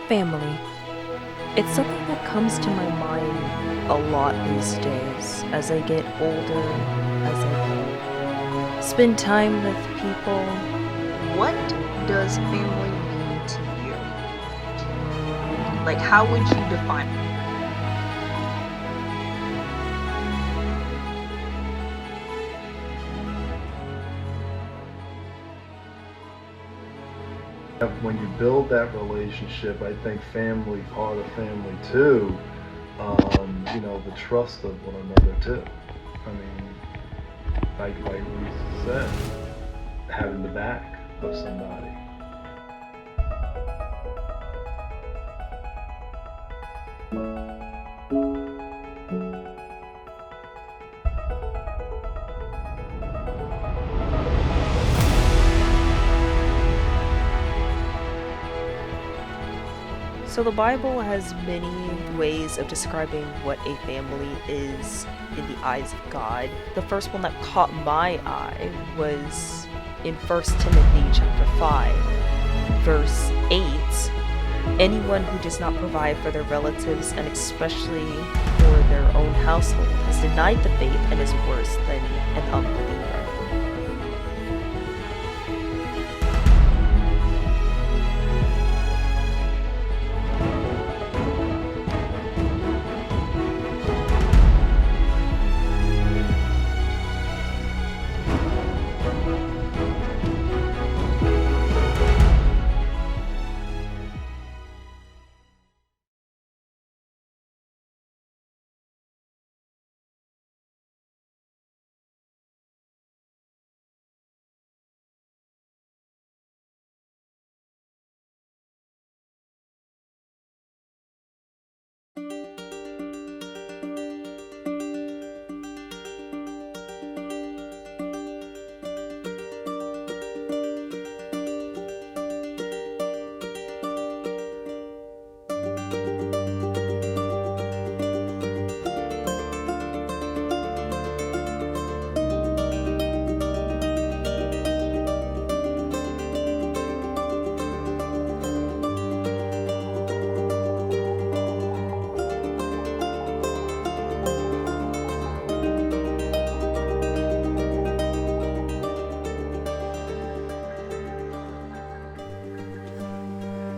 Family. It's something that comes to my mind a lot these days as I get older, as I spend time with people. What does family mean to you? Like, how would you define it? When you build that relationship, I think family, part of family too, the trust of one another too. I mean, like Lisa said, having the back of somebody. So the Bible has many ways of describing what a family is in the eyes of God. The first one that caught my eye was in 1 Timothy chapter 5, verse 8. Anyone who does not provide for their relatives, and especially for their own household, has denied the faith and is worse than an unbeliever.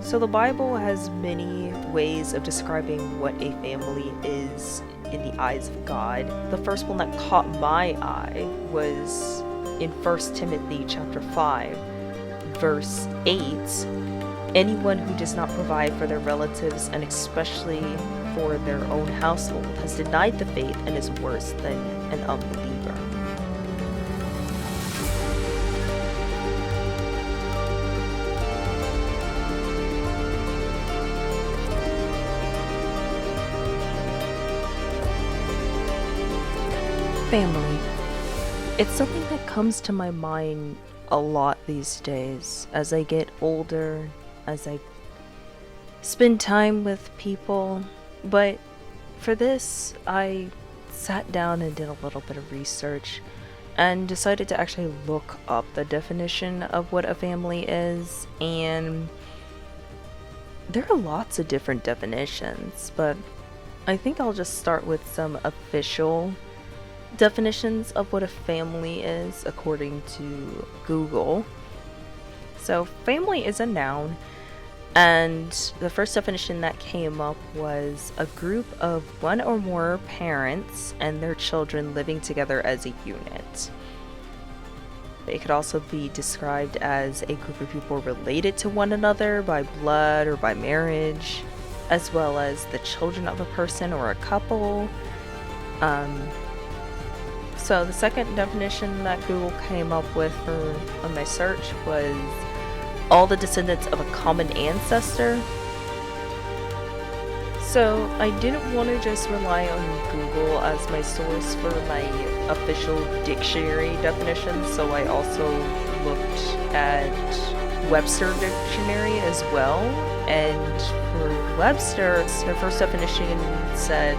So the Bible has many ways of describing what a family is in the eyes of God. The first one that caught my eye was in 1 Timothy chapter 5, verse 8. Anyone who does not provide for their relatives, and especially for their own household, has denied the faith and is worse than an unbeliever. Family. It's something that comes to my mind a lot these days as I get older, as I spend time with people. But for this, I sat down and did a little bit of research and decided to actually look up the definition of what a family is. And there are lots of different definitions, but I think I'll just start with some official definitions of what a family is according to Google. So family is a noun, and the first definition that came up was a group of one or more parents and their children living together as a unit. It could also be described as a group of people related to one another by blood or by marriage, as well as the children of a person or a couple. So the second definition that Google came up with on my search was all the descendants of a common ancestor. So I didn't want to just rely on Google as my source for my official dictionary definition, so I also looked at Webster Dictionary as well. And for Webster, their first definition said,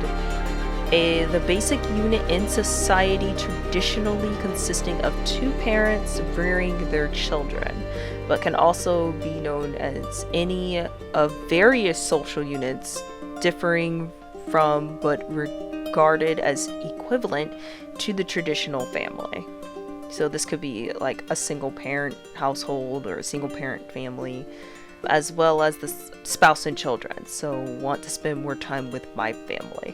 the basic unit in society traditionally consisting of two parents rearing their children, but can also be known as any of various social units differing from but regarded as equivalent to the traditional family. So this could be like a single parent household or a single parent family, as well as the spouse and children. So want to spend more time with my family.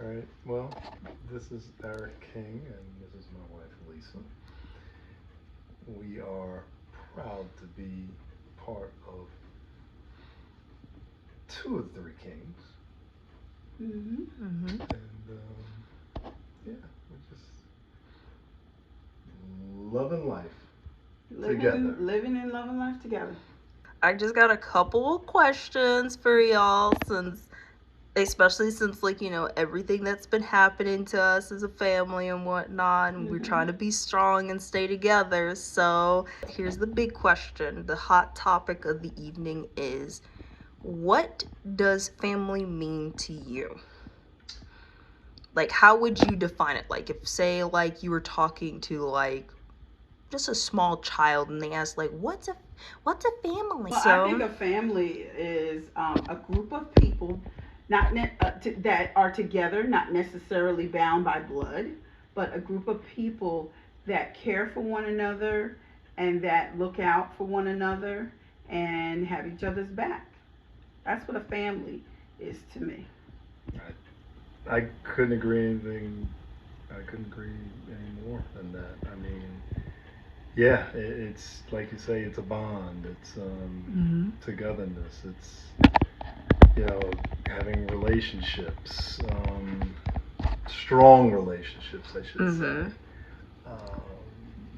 All right. Well, this is Eric King, and this is my wife Lisa. We are proud to be part of two of the three kings, and yeah, we're just loving life together. Living and loving life together. I just got a couple of questions for y'all, especially since, like, everything that's been happening to us as a family and whatnot, and we're trying to be strong and stay together. So here's the big question. The hot topic of the evening is, what does family mean to you? Like, how would you define it? Like, if, say, like, you were talking to, like, just a small child, and they asked, like, what's a family? Well, I think a family is a group of people that are together, not necessarily bound by blood, but a group of people that care for one another and that look out for one another and have each other's back. That's what a family is to me. I couldn't agree any more than that. I mean, yeah, it's like you say, it's a bond. It's togetherness. It's having relationships, strong relationships, I should say.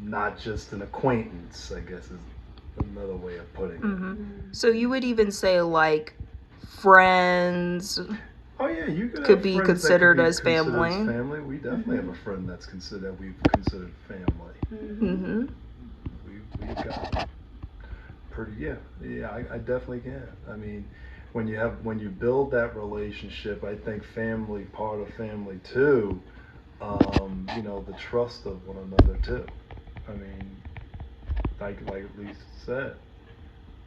Not just an acquaintance, I guess is another way of putting it. So you would even say, like, friends. Oh yeah, you could be considered as family. Family. We definitely have a friend we've considered family. We've got pretty yeah. I definitely can. I mean, when you build that relationship, I think family, part of family too. The trust of one another too. I mean, like Lisa said,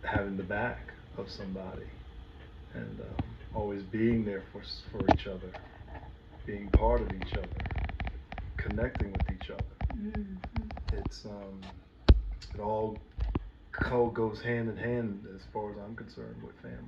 having the back of somebody, and always being there for each other, being part of each other, connecting with each other. It's it all goes hand in hand as far as I'm concerned with family.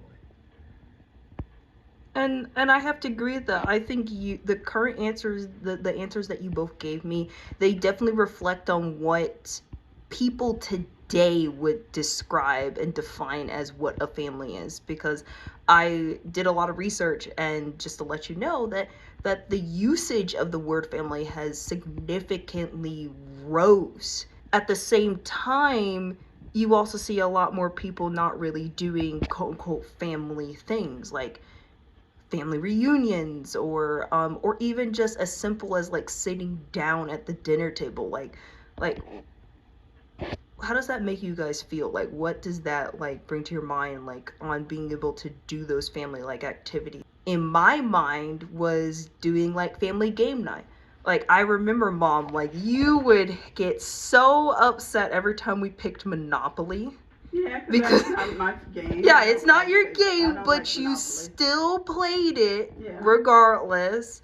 And I have to agree with that. I think the current answers, the answers that you both gave me, they definitely reflect on what people today would describe and define as what a family is. Because I did a lot of research, and just to let you know that the usage of the word family has significantly rose. At the same time, you also see a lot more people not really doing quote unquote family things, like family reunions, or even just as simple as like sitting down at the dinner table. Like how does that make you guys feel? Like, what does that like bring to your mind, like on being able to do those family like activities? In my mind was doing like family game night. Like, I remember, Mom, like, you would get so upset every time we picked Monopoly. Yeah, because that's not my game. Yeah, it's not your game, but you still played it regardless.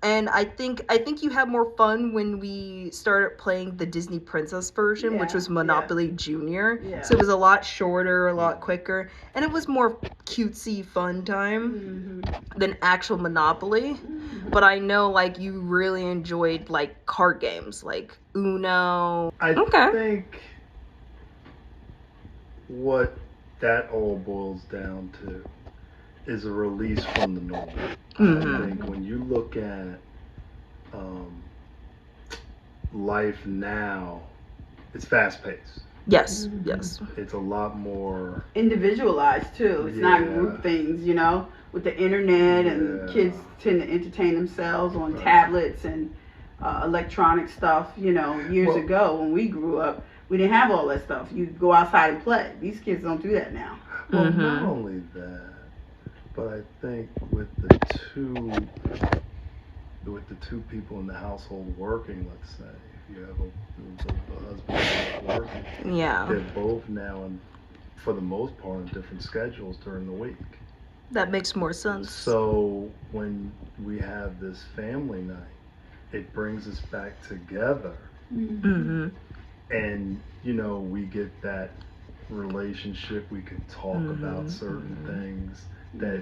And I think you had more fun when we started playing the Disney Princess version, which was Monopoly Junior. So it was a lot shorter, a lot quicker, and it was more cutesy fun time than actual Monopoly. But I know, like, you really enjoyed like card games like Uno. I think what that all boils down to is a release from the normal. I think when you look at life now, it's fast paced. Yes. It's a lot more individualized too. It's not group things, with the internet, and kids tend to entertain themselves on tablets and electronic stuff. Years Well- ago when we grew up, we didn't have all that stuff. You go outside and play. These kids don't do that now. Well, not only that, but I think with the two people in the household working, let's say, if you have a husband and wife working, Yeah, they're both now, for the most part, on different schedules during the week. that makes more sense. So when we have this family night, it brings us back together, Mm-hmm. and we get that relationship. We can talk about certain things that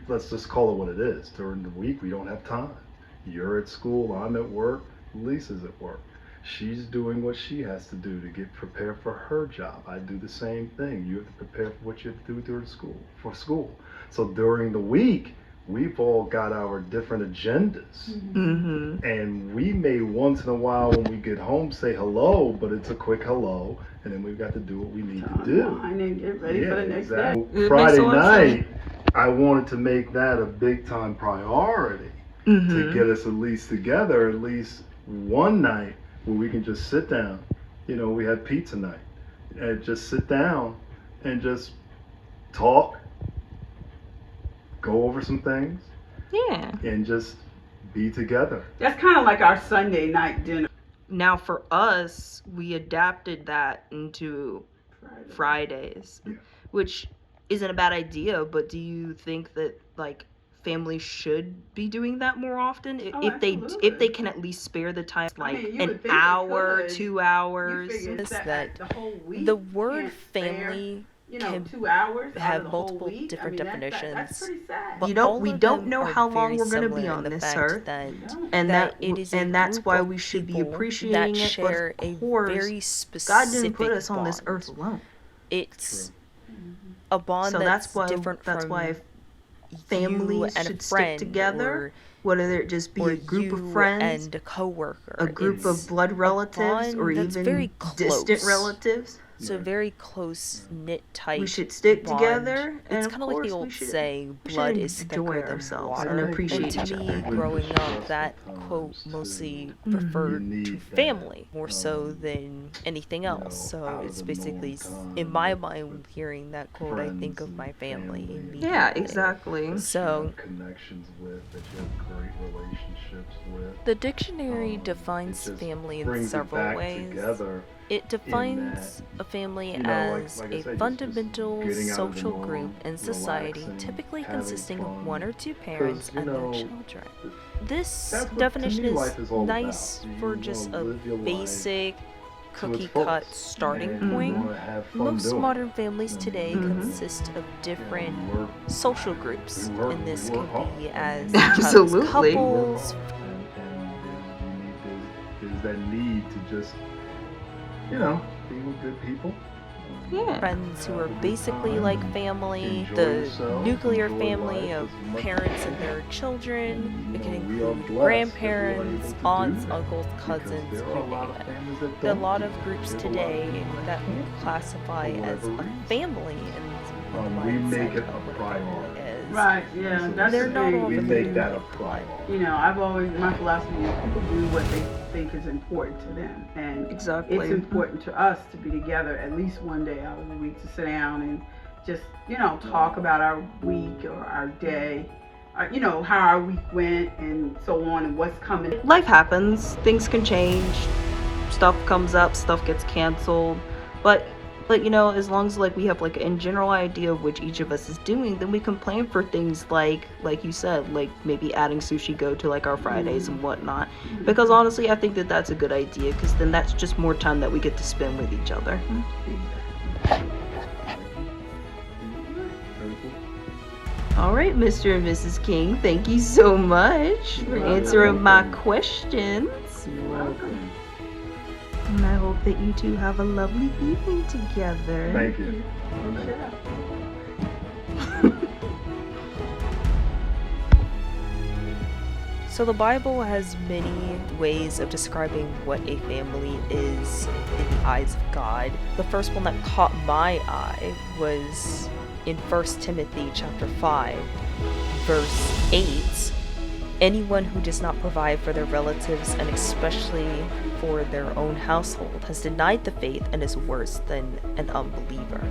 let's just call it what it is. During the week, we don't have time. You're at school, I'm at work, Lisa's at work. She's doing what she has to do to get prepared for her job. I do the same thing. You have to prepare for what you have to do during school. So during the week, we've all got our different agendas. Mm-hmm. And we may once in a while when we get home say hello, but it's a quick hello, and then we've got to do what we need to do. Unwind and get ready for the next day. It makes Friday a lot of night, I wanted to make that a big time priority to get us at least together, at least one night where we can just sit down. We had pizza night, and just sit down and just talk, go over some things, Yeah. and just be together. That's kind of like our Sunday night dinner. Now for us, we adapted that into Fridays, Yeah. which isn't a bad idea, but do you think that like families should be doing that more often Oh, if absolutely. they can at least spare the time, I like mean, you an would think they hour, could. 2 You hours? figure Is that that the whole week. The word can't spare, family can 2 hours out have of the whole multiple week. different That's definitions. pretty sad. But You don't- all we of don't them know are how long very we're gonna be similar in on the this fact earth. that And that it is a and that's group why of we should be people appreciating that it. share But a of course, very God specific didn't put us on this bond. earth alone. It's a bond So that's that's why different from families you and a should friend, stick together. or Whether it just be or a group you of friends, and a coworker. a group It's of blood relatives, bond or that's even very distant close. relatives. So very close knit type. We should stick bond. together, and It's of kind of like the course old we should saying, we should "Blood is enjoy thicker than ourselves water." and And appreciate to each me, other. growing up, Stressful that times, quote too. mostly Mhm. referred You to need that, family more so than anything you know, else. So out of it's the basically, norm in my time mind, with hearing that quote, I think friends of my and family family. immediately. Yeah, exactly. That you So- have connections with, that you have great relationships with. The dictionary It defines just family in brings it several back ways. together. It defines a family you know, like as I a said, just fundamental getting out of the social norm, group in society, relaxing, typically having consisting of fun. one or two parents 'Cause, you and their know, children. This That's what, definition to me, is life is all nice about. for You just wanna a live your life basic to its cookie fullest, cut starting and you point. wanna have fun Most doing it. modern families I today mean, consist of different we work- social groups, we work- and this we could work hard. be as Absolutely. childless we work couples, hard, and there's that need to just, be with good people. Yeah. friends who are Have a good basically time, like family, enjoy the yourself, nuclear enjoy family life of as much parents as and you their can. children. It can We are include blessed that we are grandparents, able to aunts, do that, uncles, because cousins, there you are a lot name of it. families that There are a don't lot do of that. groups There's a lot of today people that we can't. classify For as whatever a reason. family, and the We make mindset it of a what priority. family is. Right, yeah, So that's They're the not thing. all we related make that a like blood. priority. I've always, my philosophy is people do what they think is important to them. And Exactly. it's important to us to be together at least one day out of the week to sit down and just, talk about our week or our day, how our week went and so on and what's coming. Life happens. Things can change. Stuff comes up. Stuff gets canceled. But as long as we have a general idea of which each of us is doing, then we can plan for things like you said, maybe adding sushi go to our Fridays and whatnot. Because honestly, I think that that's a good idea, because then that's just more time that we get to spend with each other. Very cool. All right, Mr. and Mrs. King, thank you so much for answering my questions. You're welcome. And I hope that you two have a lovely evening together. Thank you. So the Bible has many ways of describing what a family is in the eyes of God. The first one that caught my eye was in 1 Timothy chapter 5, verse 8, Anyone who does not provide for their relatives, and especially for their own household, has denied the faith and is worse than an unbeliever.